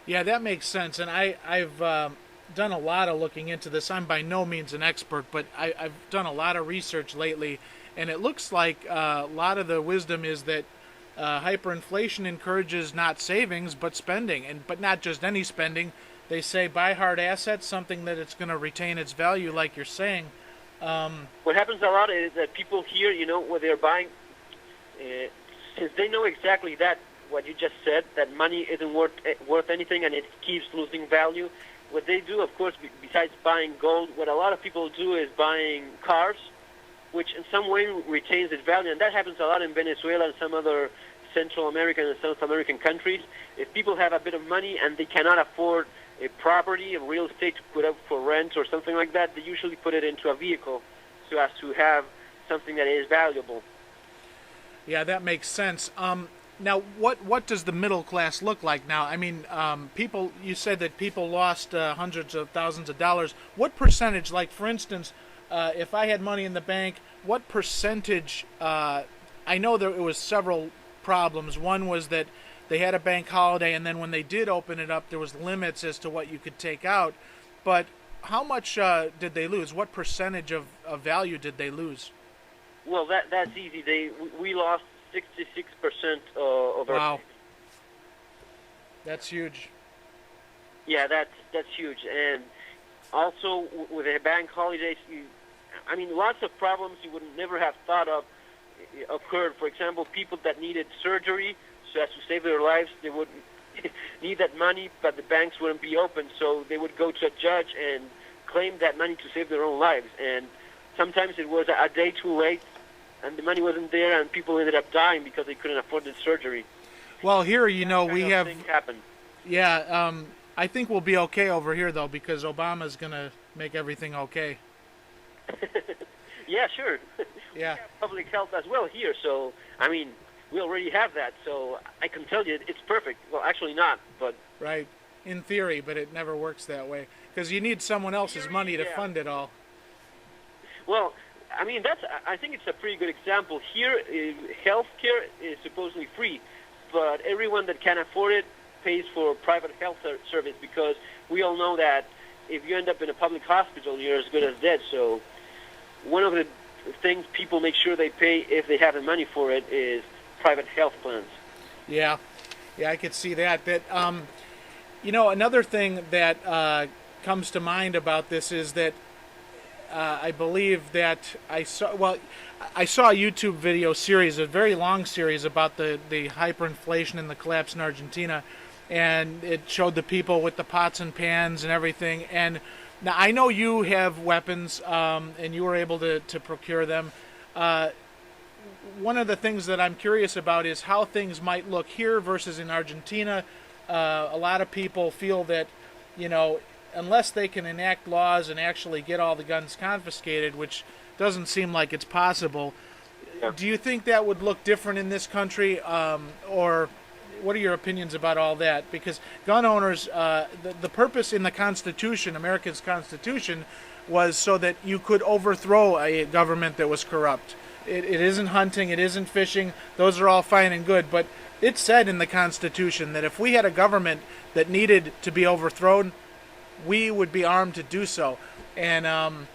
Yeah, that makes sense. And I've done a lot of looking into this. I'm by no means an expert, but I've done a lot of research lately, and it looks like a lot of the wisdom is that hyperinflation encourages not savings but spending, and but not just any spending. They say buy hard assets, something that it's going to retain its value, like you're saying. What happens a lot is that people here, when they're buying, since they know exactly that, what you just said, that money isn't worth anything and it keeps losing value. What they do, of course, besides buying gold, what a lot of people do is buying cars, which in some way retains its value, and that happens a lot in Venezuela and some other Central American and South American countries. If people have a bit of money and they cannot afford a property, a real estate to put up for rent or something like that, they usually put it into a vehicle so as to have something that is valuable. Yeah, that makes sense. Now, what does the middle class look like now? I mean, people. You said that people lost hundreds of thousands of dollars. What percentage? Like, for instance, if I had money in the bank, what percentage? I know there it was several problems. One was that they had a bank holiday, and then when they did open it up, there was limits as to what you could take out. But how much did they lose? What percentage of value did they lose? Well, that's easy. We lost 66% of our. Wow, that's huge. Yeah, that's huge. And also with the bank holidays, I mean, lots of problems you would never have thought of occurred. For example, people that needed surgery so as to save their lives, they would need that money, but the banks wouldn't be open, so they would go to a judge and claim that money to save their own lives. And sometimes it was a day too late, and the money wasn't there, and people ended up dying because they couldn't afford the surgery. Well, here, That we kind of have. thing happened. Yeah, I think we'll be okay over here though because Obama's gonna make everything okay. Yeah, sure. We Yeah, have public health as well here, so, I mean, we already have that, so I can tell you it's perfect. Well, actually not, but right. In theory, but it never works that way because you need someone else's money to yeah. fund it all. Well, I mean, I think it's a pretty good example. Here, healthcare is supposedly free, but everyone that can afford it pays for private health service because we all know that if you end up in a public hospital, you're as good as dead. So one of the things people make sure they pay if they have the money for it is private health plans. Yeah, yeah, I could see that. Another thing that comes to mind about this is that I believe that I saw a YouTube video series, a very long series about the hyperinflation and the collapse in Argentina, and it showed the people with the pots and pans and everything. And now I know you have weapons, and you were able to procure them. One of the things that I'm curious about is how things might look here versus in Argentina. A lot of people feel that, you know, unless they can enact laws and actually get all the guns confiscated, which doesn't seem like it's possible, Yeah. do you think that would look different in this country? Or what are your opinions about all that? Because gun owners, the purpose in the Constitution, America's Constitution, was so that you could overthrow a government that was corrupt. It isn't hunting, it isn't fishing, those are all fine and good, but it said in the Constitution that if we had a government that needed to be overthrown, we would be armed to do so. And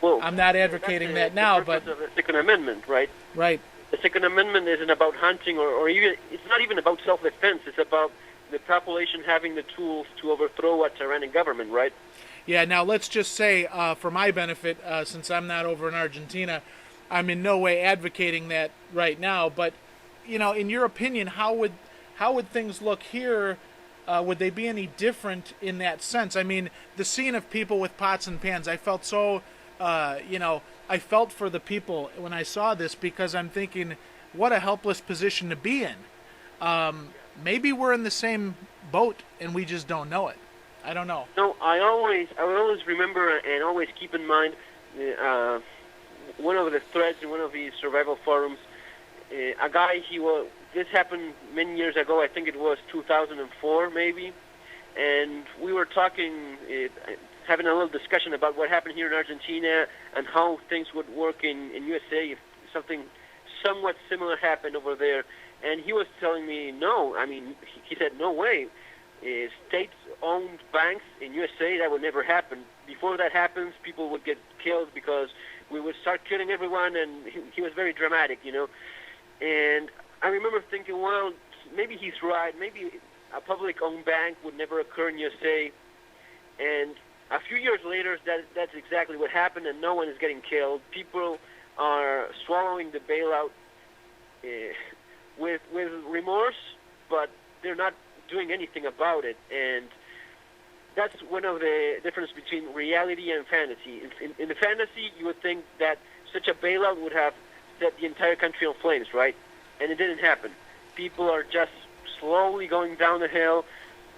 Well, I'm not advocating that now, the but purpose of the Second Amendment, right? right, The Second Amendment isn't about hunting or even, it's not even about self-defense. It's about the population having the tools to overthrow a tyrannic government, right? yeah. Now let's just say, for my benefit, since I'm not over in Argentina, I'm in no way advocating that right now. But in your opinion, how would things look here? Would they be any different in that sense? I mean, the scene of people with pots and pans, I felt so, I felt for the people when I saw this because I'm thinking, what a helpless position to be in. Maybe we're in the same boat and we just don't know it. I don't know. No, I always remember and always keep in mind one of the threads in one of the survival forums. A guy, this happened many years ago. I think it was 2004, maybe, and we were talking, having a little discussion about what happened here in Argentina and how things would work in USA if something somewhat similar happened over there. And he was telling me, no, I mean, he said, no way. state-owned banks in USA, that would never happen. Before that happens, people would get killed because we would start killing everyone, and he was very dramatic, you know. And I remember thinking, well, maybe he's right. Maybe a public-owned bank would never occur in USA. And a few years later, that's exactly what happened, and no one is getting killed. People are swallowing the bailout with remorse, but they're not doing anything about it. And that's one of the difference between reality and fantasy. In the fantasy, you would think that such a bailout would have set the entire country on flames, right? And it didn't happen. People are just slowly going down the hill,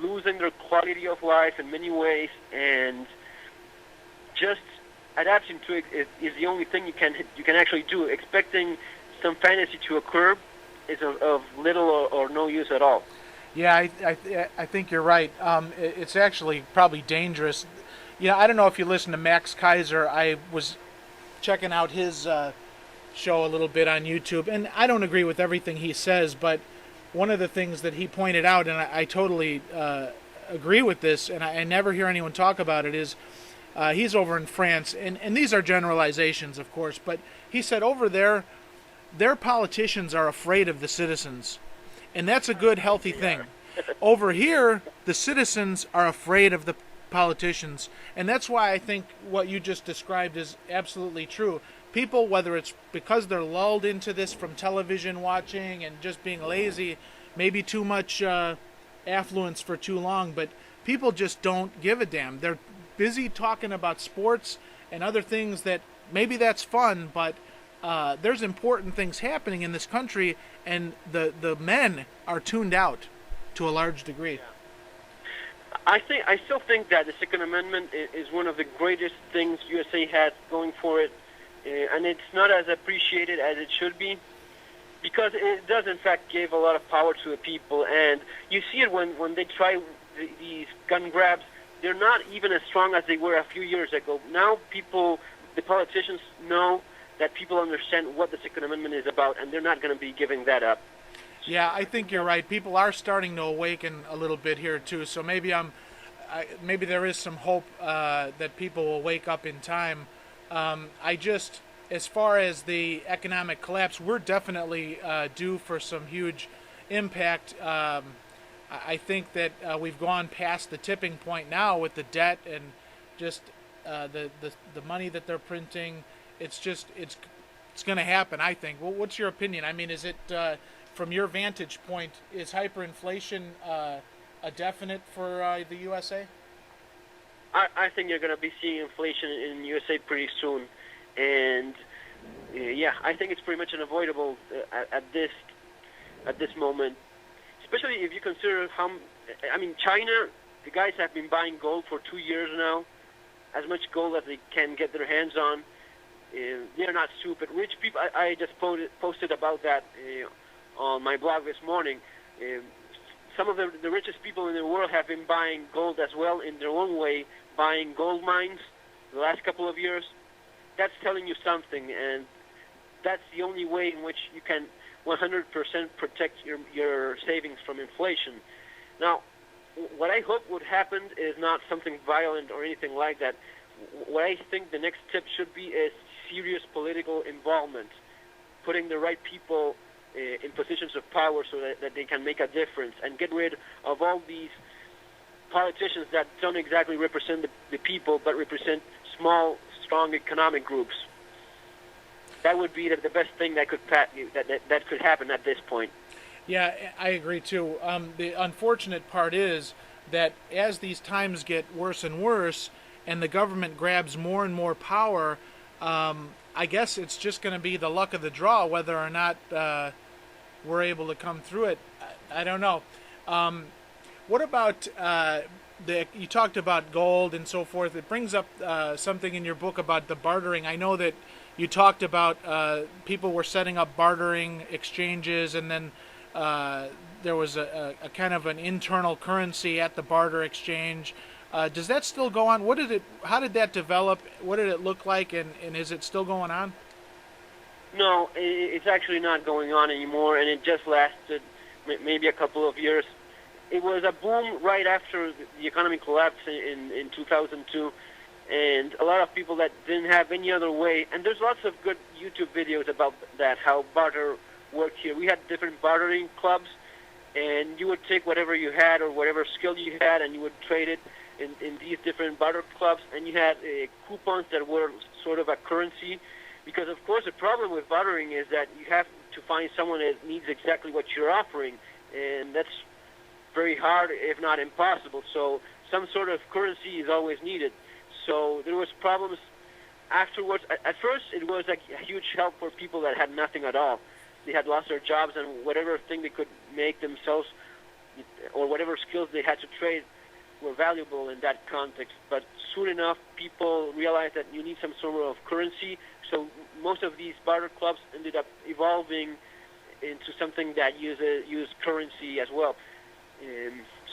losing their quality of life in many ways, and just adapting to it is the only thing you can actually do. Expecting some fantasy to occur is of little or no use at all. Yeah, I think you're right. It's actually probably dangerous. You know, I don't know if you listen to Max Kaiser. I was checking out his show a little bit on YouTube, and I don't agree with everything he says, but one of the things that he pointed out, and I totally agree with this, and I never hear anyone talk about it, is he's over in France, and these are generalizations, of course, but he said over there, their politicians are afraid of the citizens. And that's a good, healthy thing. Over here, the citizens are afraid of the politicians. And that's why I think what you just described is absolutely true. People, whether it's because they're lulled into this from television watching and just being lazy, maybe too much affluence for too long, but people just don't give a damn. They're busy talking about sports and other things that maybe that's fun, but there's important things happening in this country, and the men are tuned out to a large degree. Yeah. I still think that the Second Amendment is one of the greatest things USA has going for it, and it's not as appreciated as it should be, because it does in fact give a lot of power to the people. And you see it when they try these gun grabs. They're not even as strong as they were a few years ago. Now the politicians know that people understand what the Second Amendment is about, and they're not going to be giving that up. Yeah, I think you're right. People are starting to awaken a little bit here too. So maybe maybe there is some hope that people will wake up in time. As far as the economic collapse, we're definitely due for some huge impact. I think that we've gone past the tipping point now with the debt and just the money that they're printing. It's going to happen, I think. Well, what's your opinion? I mean, is it, from your vantage point, is hyperinflation a definite for the USA? I think you're going to be seeing inflation in USA pretty soon. And, yeah, I think it's pretty much unavoidable at this moment, especially if you consider China, the guys have been buying gold for 2 years now, as much gold as they can get their hands on. They're not stupid. Rich people, I just posted about that on my blog this morning. Some of the richest people in the world have been buying gold as well in their own way, buying gold mines the last couple of years. That's telling you something, and that's the only way in which you can 100% protect your savings from inflation. Now, what I hope would happen is not something violent or anything like that. What I think the next step should be is serious political involvement, putting the right people in positions of power so that they can make a difference, and get rid of all these politicians that don't exactly represent the people but represent small, strong economic groups. That would be the best thing that could happen at this point. Yeah, I agree too. The unfortunate part is that as these times get worse and worse, and the government grabs more and more power, I guess it's just going to be the luck of the draw whether or not we're able to come through it. I don't know. What about you talked about gold and so forth. It brings up something in your book about the bartering. I know that you talked about people were setting up bartering exchanges, and then there was a kind of an internal currency at the barter exchange. Does that still go on? How did that develop? What did it look like, and is it still going on? No, it's actually not going on anymore, and it just lasted maybe a couple of years. it was a boom right after the economy collapsed in 2002, and a lot of people that didn't have any other way. And there's lots of good YouTube videos about that, how barter worked here. We had different bartering clubs, and you would take whatever you had or whatever skill you had, and you would trade it in these different barter clubs, and you had coupons that were sort of a currency. Because, of course, the problem with bartering is that you have to find someone that needs exactly what you're offering, and that's very hard, if not impossible. So some sort of currency is always needed. So there was problems afterwards. At first, it was like a huge help for people that had nothing at all. They had lost their jobs, and whatever thing they could make themselves or whatever skills they had to trade were valuable in that context. But soon enough, people realized that you need some sort of currency. So most of these barter clubs ended up evolving into something that used currency as well.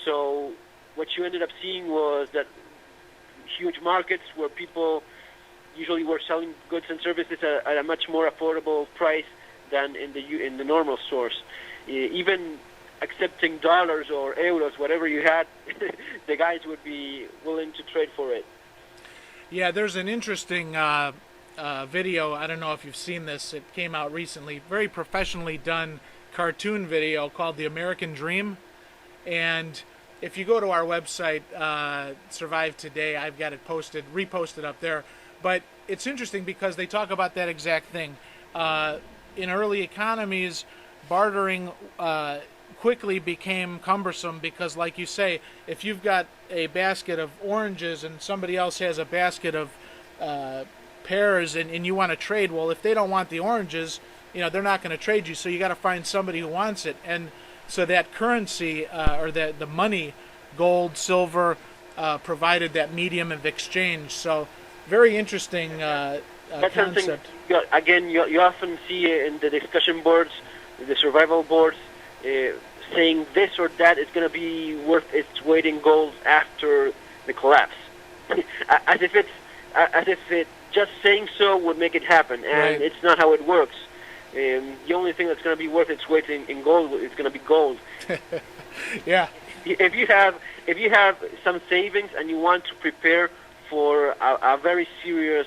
So what you ended up seeing was that huge markets where people usually were selling goods and services at a much more affordable price than in the normal stores. Even accepting dollars or euros, whatever you had, the guys would be willing to trade for it. Yeah, there's an interesting video. I don't know if you've seen this. It came out recently. Very professionally done cartoon video called The American Dream. And if you go to our website, Survive2Day, I've got it reposted up there. But it's interesting because they talk about that exact thing. In early economies, bartering quickly became cumbersome because, like you say, if you've got a basket of oranges and somebody else has a basket of pears and you want to trade, well, if they don't want the oranges, they're not going to trade you. So you got to find somebody who wants it. And so that currency or the money, gold, silver, provided that medium of exchange. So very interesting That's concept. Something, again, you often see in the discussion boards, the survival boards, saying this or that is going to be worth its weight in gold after the collapse, as if it just saying so would make it happen, and Right. It's not how it works. The only thing that's going to be worth its weight in gold is going to be gold. Yeah. If you have some savings and you want to prepare for a very serious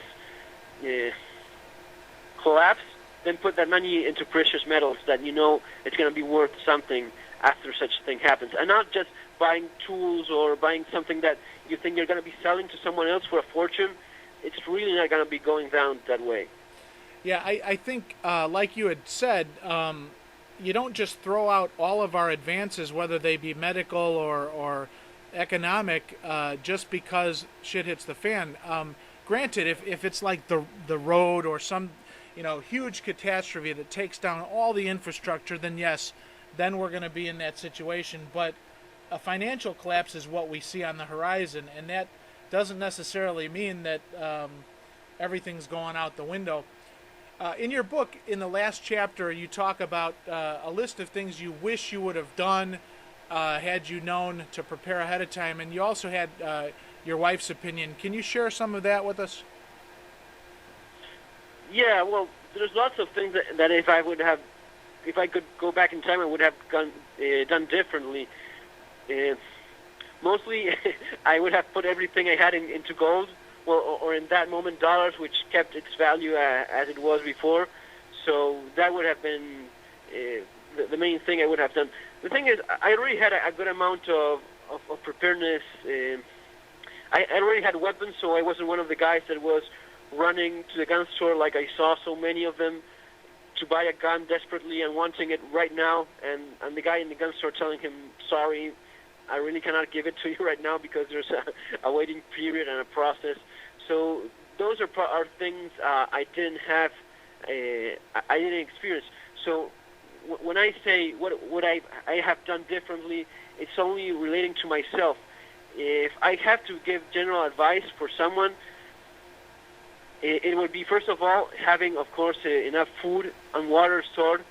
collapse, then put that money into precious metals that it's going to be worth something after such thing happens, and not just buying tools or buying something that you think you're going to be selling to someone else for a fortune. It's really not going to be going down that way. Yeah, I think, like you had said, you don't just throw out all of our advances, whether they be medical or economic, just because shit hits the fan. Granted, if it's like the road or some huge catastrophe that takes down all the infrastructure, then yes, then we're going to be in that situation. But a financial collapse is what we see on the horizon, and that doesn't necessarily mean that everything's going out the window. In your book, in the last chapter, you talk about a list of things you wish you would have done had you known to prepare ahead of time, and you also had your wife's opinion. Can you share some of that with us? Yeah, well, there's lots of things that if I could go back in time, I would have done differently. Mostly, I would have put everything I had into gold, or in that moment dollars, which kept its value as it was before. So that would have been the main thing I would have done. The thing is, I already had a good amount of preparedness. I already had weapons, so I wasn't one of the guys that was running to the gun store like I saw so many of them to buy a gun desperately and wanting it right now, and the guy in the gun store telling him, sorry, I really cannot give it to you right now because there's a waiting period and a process. So those are things I didn't have, I didn't experience. So when I say what would I have done differently, it's only relating to myself. If I have to give general advice for someone, it would be, first of all, having, of course, enough food and water stored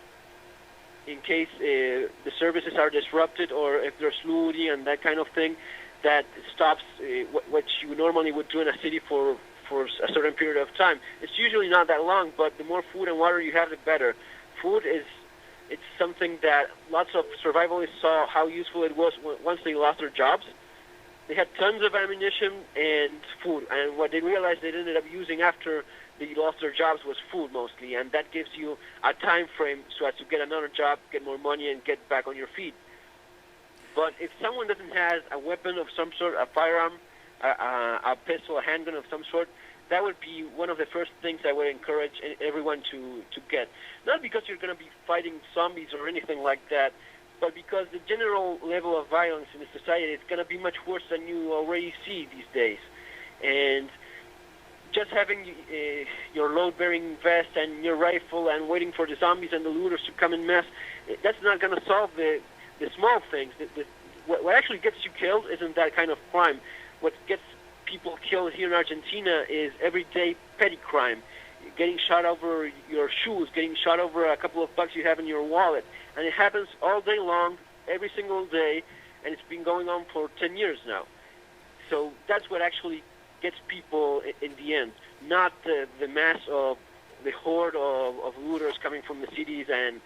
in case the services are disrupted, or if there's looting and that kind of thing that stops what you normally would do in a city for a certain period of time. It's usually not that long, but the more food and water you have, the better. Food is It's something that lots of survivalists saw how useful it was once they lost their jobs. They had tons of ammunition and food, and what they realized they ended up using after they lost their jobs was food mostly, and that gives you a time frame so as to get another job, get more money, and get back on your feet. But if someone doesn't have a weapon of some sort, a firearm, a pistol, a handgun of some sort, that would be one of the first things I would encourage everyone to get. Not because you're going to be fighting zombies or anything like that, but because the general level of violence in the society is going to be much worse than you already see these days. And just having your load-bearing vest and your rifle and waiting for the zombies and the looters to come en masse, that's not going to solve the small things. What actually gets you killed isn't that kind of crime. What gets people killed here in Argentina is everyday petty crime. Getting shot over your shoes, getting shot over a couple of bucks you have in your wallet. And it happens all day long, every single day, and it's been going on for 10 years now. So that's what actually gets people in the end, not the mass of the horde of looters coming from the cities and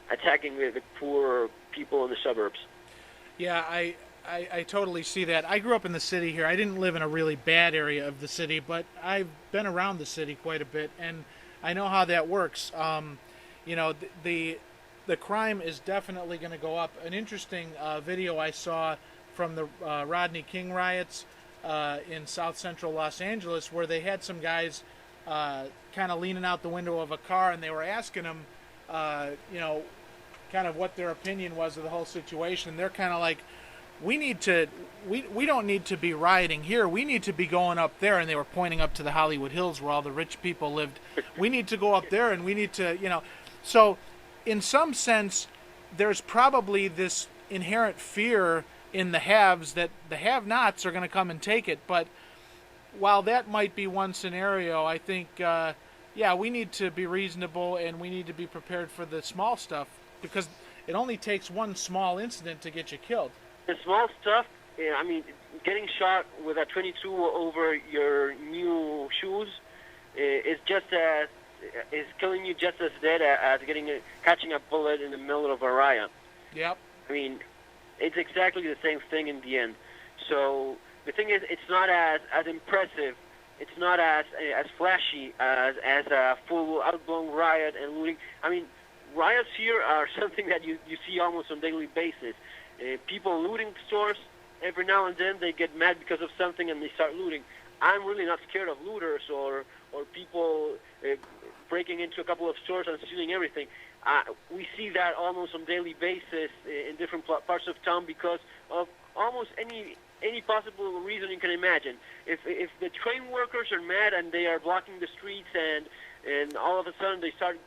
attacking the poor people in the suburbs. Yeah, I totally see that. I grew up in the city here. I didn't live in a really bad area of the city, but I've been around the city quite a bit, and I know how that works. The crime is definitely going to go up. An interesting video I saw from the Rodney King riots in South Central Los Angeles, where they had some guys kind of leaning out the window of a car, and they were asking them, kind of what their opinion was of the whole situation. And they're kind of like, we don't need to be rioting here. We need to be going up there. And they were pointing up to the Hollywood Hills where all the rich people lived. We need to go up there, and we need to, So in some sense, there's probably this inherent fear in the haves that the have-nots are going to come and take it. But while that might be one scenario, I think, we need to be reasonable, and we need to be prepared for the small stuff, because it only takes one small incident to get you killed. The small stuff, getting shot with a 22 over your new shoes is killing you just as dead as catching a bullet in the middle of a riot. Yep. It's exactly the same thing in the end. So the thing is, it's not as impressive, it's not as flashy as a full outblown riot and looting. Riots here are something that you see almost on a daily basis. People looting stores, every now and then they get mad because of something and they start looting. I'm really not scared of looters or people breaking into a couple of stores and stealing everything. We see that almost on a daily basis in different parts of town because of almost any possible reason you can imagine. If the train workers are mad and they are blocking the streets and all of a sudden they start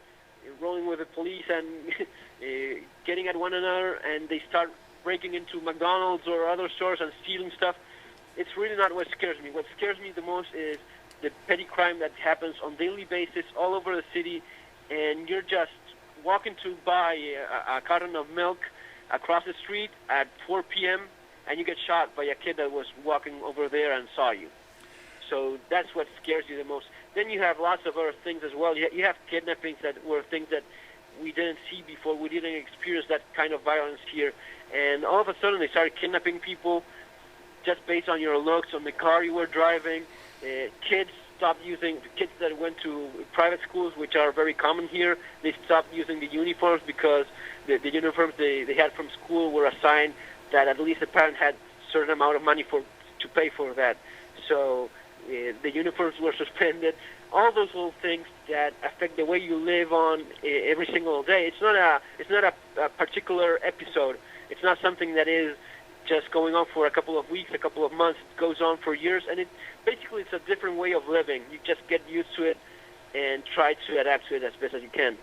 rolling with the police and getting at one another, and they start breaking into McDonald's or other stores and stealing stuff, it's really not what scares me. What scares me the most is the petty crime that happens on a daily basis all over the city, and you're just walking to buy a carton of milk across the street at 4 p.m., and you get shot by a kid that was walking over there and saw you. So that's what scares you the most. Then you have lots of other things as well. You have kidnappings that were things that we didn't see before. We didn't experience that kind of violence here. And all of a sudden they started kidnapping people just based on your looks, on the car you were driving. Kids that went to private schools, which are very common here, they stopped using the uniforms because the uniforms they had from school were a sign that at least the parent had a certain amount of money to pay for that. So the uniforms were suspended. All those little things that affect the way you live on every single day. It's not a particular episode. It's not something that is just going on for a couple of weeks, a couple of months. It goes on for years, and it's a different way of living. You just get used to it and try to adapt to it as best as you can.